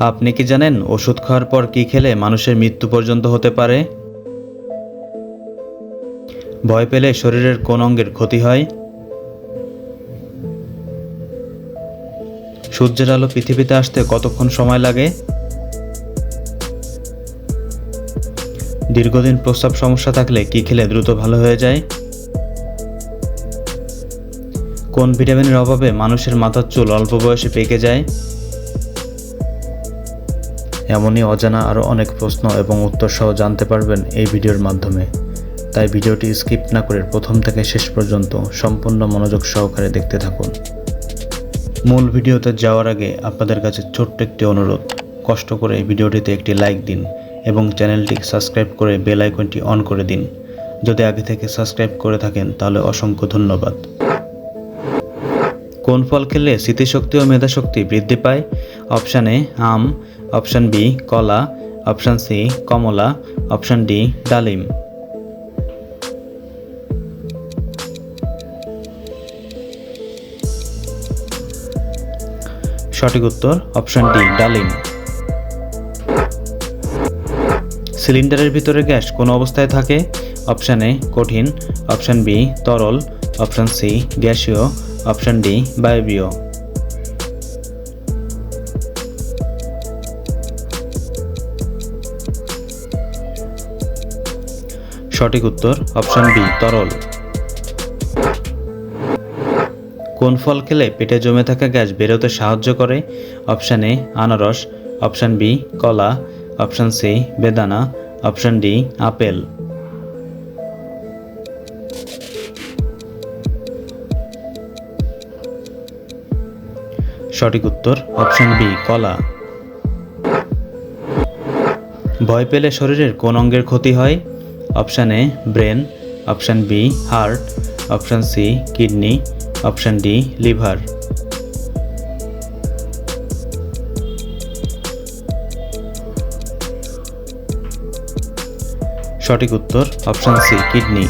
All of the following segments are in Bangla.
আপনি কি জানেন ওষুধ খাওয়ার পর কি খেলে মানুষের মৃত্যু পর্যন্ত হতে পারে? ভয় পেলে শরীরের কোন অঙ্গের ক্ষতি হয়? সূর্যের আলো পৃথিবীতে আসতে কতক্ষণ সময় লাগে? দীর্ঘদিন প্রস্রাব সমস্যা থাকলে কি খেলে দ্রুত ভালো হয়ে যায়? কোন ভিটামিনের অভাবে মানুষের মাথার চুল অল্প বয়সে পেকে যায়? এমনই অজানা আরও অনেক প্রশ্ন এবং উত্তর সহ জানতে পারবেন এই ভিডিওর মাধ্যমে, তাই ভিডিওটি স্কিপ না করে প্রথম থেকে শেষ পর্যন্ত সম্পূর্ণ মনোযোগ সহকারে দেখতে থাকুন। মূল ভিডিওতে যাওয়ার আগে আপনাদের কাছে ছোট্ট একটি অনুরোধ, কষ্ট করে এই ভিডিওটিতে একটি লাইক দিন এবং চ্যানেলটি সাবস্ক্রাইব করে বেল আইকনটি অন করে দিন। যদি আগে থেকে সাবস্ক্রাইব করে থাকেন তাহলে অসংখ্য ধন্যবাদ। কোন ফল খেলে স্মৃতিশক্তি ও মেধাশক্তি বৃদ্ধি পায়? অপশান এ আম, অপশান বি কলা, অপশান সি কমলা, অপশান ডি ডালিম। সঠিক উত্তর অপশান ডি ডালিম। সিলিন্ডারের ভিতরে গ্যাস কোন অবস্থায় থাকে? অপশান এ কঠিন, অপশান বি তরল, অপশান সি গ্যাসীয়, অপশান ডি বায়বীয়। সঠিক উত্তর অপশান বি তরল। কোন ফল খেলে পেটে জমে থাকা গ্যাস বেরোতে সাহায্য করে? অপশান এ আনারস, অপশান বি কলা, অপশান সি বেদানা, অপশান ডি আপেল। সঠিক উত্তর অপশান বি কলা। ভয় পেলে শরীরের কোন অঙ্গের ক্ষতি হয়? Option A brain, option B heart, option C kidney, option D liver. সঠিক উত্তর অপশান সি কিডনি।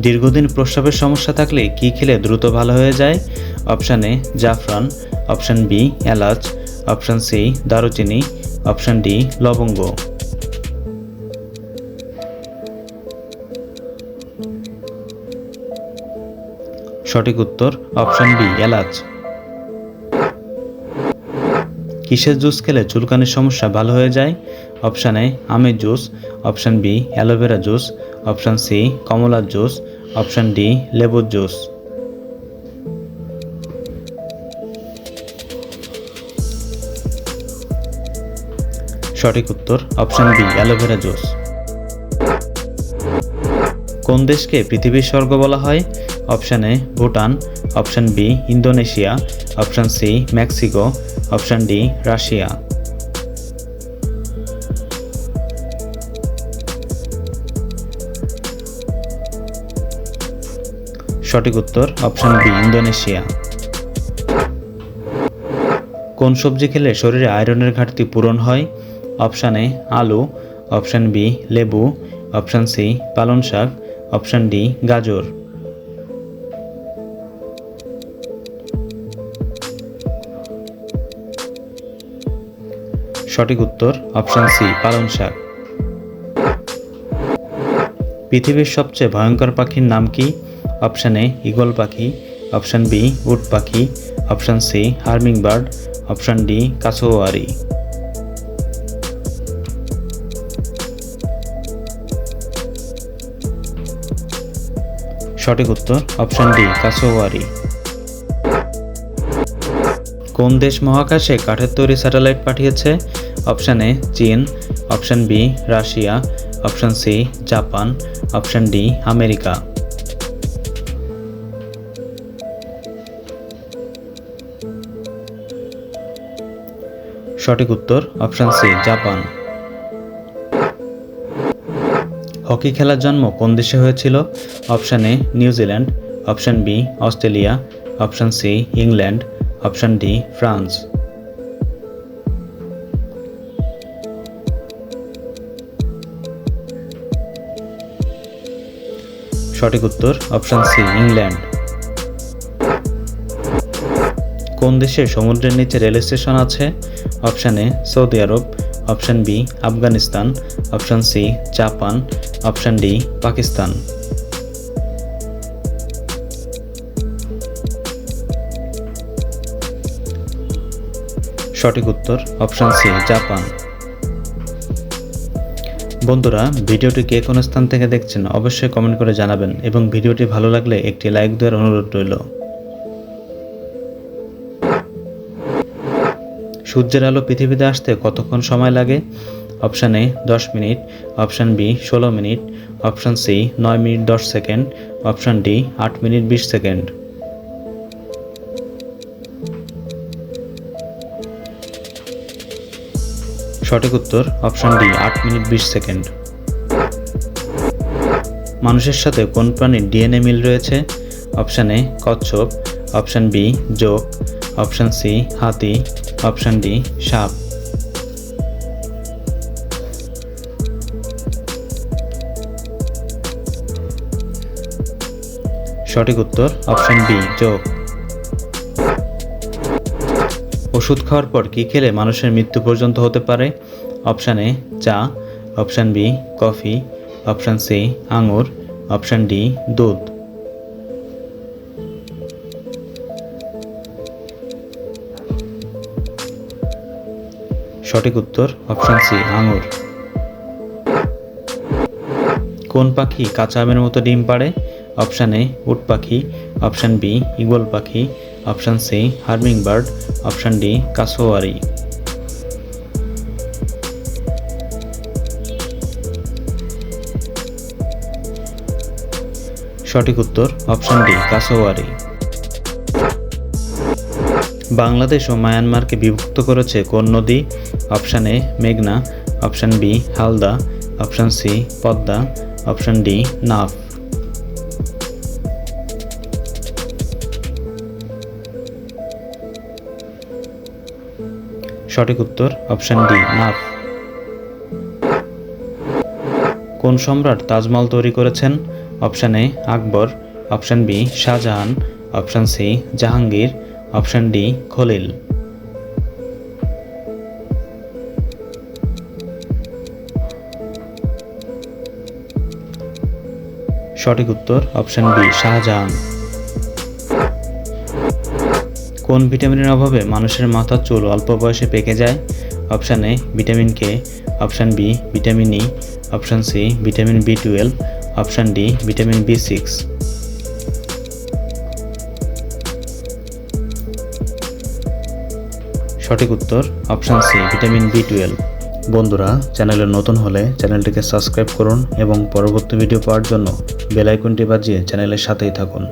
দীর্ঘদিন প্রস্রাবের সমস্যা থাকলে কি খেলে দ্রুত ভালো হয়ে যায়? অপশান এ জাফরান, অপশান বি এলাচ, অপশান সি দারুচিনি, অপশান ডি লবঙ্গ। সঠিক উত্তর অপশান বি এলাচ। কিসের জুস খেলে চুলকানির সমস্যা ভালো হয়ে যায়? অপশান এ আমের juice, option B aloe vera juice, option C কমলার জুস, অপশান ডি লেবুর জুস। সঠিক উত্তর অপশান বি অ্যালোভেরা জুস। কোন দেশকে পৃথিবীর স্বর্গ বলা হয়? Option A Bhutan, option B Indonesia, option C Mexico, option D Russia. সঠিক উত্তর অপশান বি ইন্দোনেশিয়া। কোন সবজি খেলে শরীরে আয়রনের ঘাটতি পূরণ হয়? অপশান এ আলু, অপশান বি লেবু, অপশান সি পালং শাক, অপশান ডি গাজর। সঠিক উত্তর অপশান সি পালং শাক। পৃথিবীর সবচেয়ে ভয়ঙ্কর পাখির নাম কি? অপশান এ ঈগল পাখি, অপশান বি উট পাখি, অপশান সি হার্মিংবার্ড, অপশান ডি কাছুয়ারি। সঠিক উত্তর অপশান ডি কাছুয়ারি। কোন দেশ মহাকাশে কাঠের তৈরি স্যাটেলাইট পাঠিয়েছে? অপশান এ চীন, option B Russia, option C Japan, option D America. সঠিক উত্তর অপশান সি জাপান। হকি খেলার জন্ম কোন দেশে হয়েছিল? Option A New Zealand, option B Australia, option C England, option D France. সঠিক উত্তর অপশান সি ইংল্যান্ড। কোন দেশে সমুদ্রের নিচে রেল স্টেশন আছে? Option A Saudi Arab, option B Afghanistan, option C Japan, option D Pakistan. সঠিক উত্তর অপশান সি জাপান। বন্ধুরা, ভিডিওটি কে কোন স্থান থেকে দেখছেন অবশ্যই কমেন্ট করে জানাবেন এবং ভিডিওটি ভালো লাগলে একটি লাইক দেওয়ার অনুরোধ রইল। সূর্যের আলো পৃথিবীতে আসতে কতক্ষণ সময় লাগে? Option A 10 minute, option B 16 minute, option C 9 minute 10 second, option D 8 minute 20 second. সঠিক উত্তর অপশান ডি 8 মিনিট 20 সেকেন্ড। মানুষের সাথে কোন প্রাণীর ডিএনএ মিল রয়েছে? অপশান এ কচ্ছপ, অপশান বি জোক, অপশান সি হাতি, অপশান ডি সাপ। সঠিক উত্তর অপশান বি জোক। ওষুধ খাওয়ার পর কি খেলে মানুষের মৃত্যু পর্যন্ত হতে পারে? অপশান এ চা, option B coffee, option C আঙুর, অপশান ডি দুধ। সঠিক উত্তর অপশান সি আঙুর। কোন পাখি কাঁচা আমের মতো ডিম পাড়ে? অপশান এ উট পাখি, অপশান বি ঈগল পাখি, option C hummingbird, option D cassowary. সঠিক উত্তর অপশান ডি কাসোয়ারি। বাংলাদেশ ও মায়ানমারকে বিভক্ত করেছে কোন নদী? অপশান এ মেঘনা, option B Halda, option C Padma, option D Naf. সঠিক উত্তর অপশান ডি নাফ। কোন সম্রাট তাজমহল তৈরি করেছেন? Option A Akbar, option B Shah Jahan, option C Jahangir, option D Khalil. সঠিক উত্তর অপশান বি শাহজাহান। কোন ভিটামিনের অভাবে মানুষের মাথার চুল অল্প বয়সে পেকে যায়? Option A vitamin K, option B vitamin E, option C vitamin B12, option D vitamin B6। সঠিক উত্তর অপশান সি ভিটামিন B12। বন্ধুরা, চ্যানেলে নতুন হলে চ্যানেলটিকে সাবস্ক্রাইব করুন এবং পরবর্তী ভিডিও পাওয়ার জন্য বেল আইকনটি বাজিয়ে চ্যানেলের সাথেই থাকুন।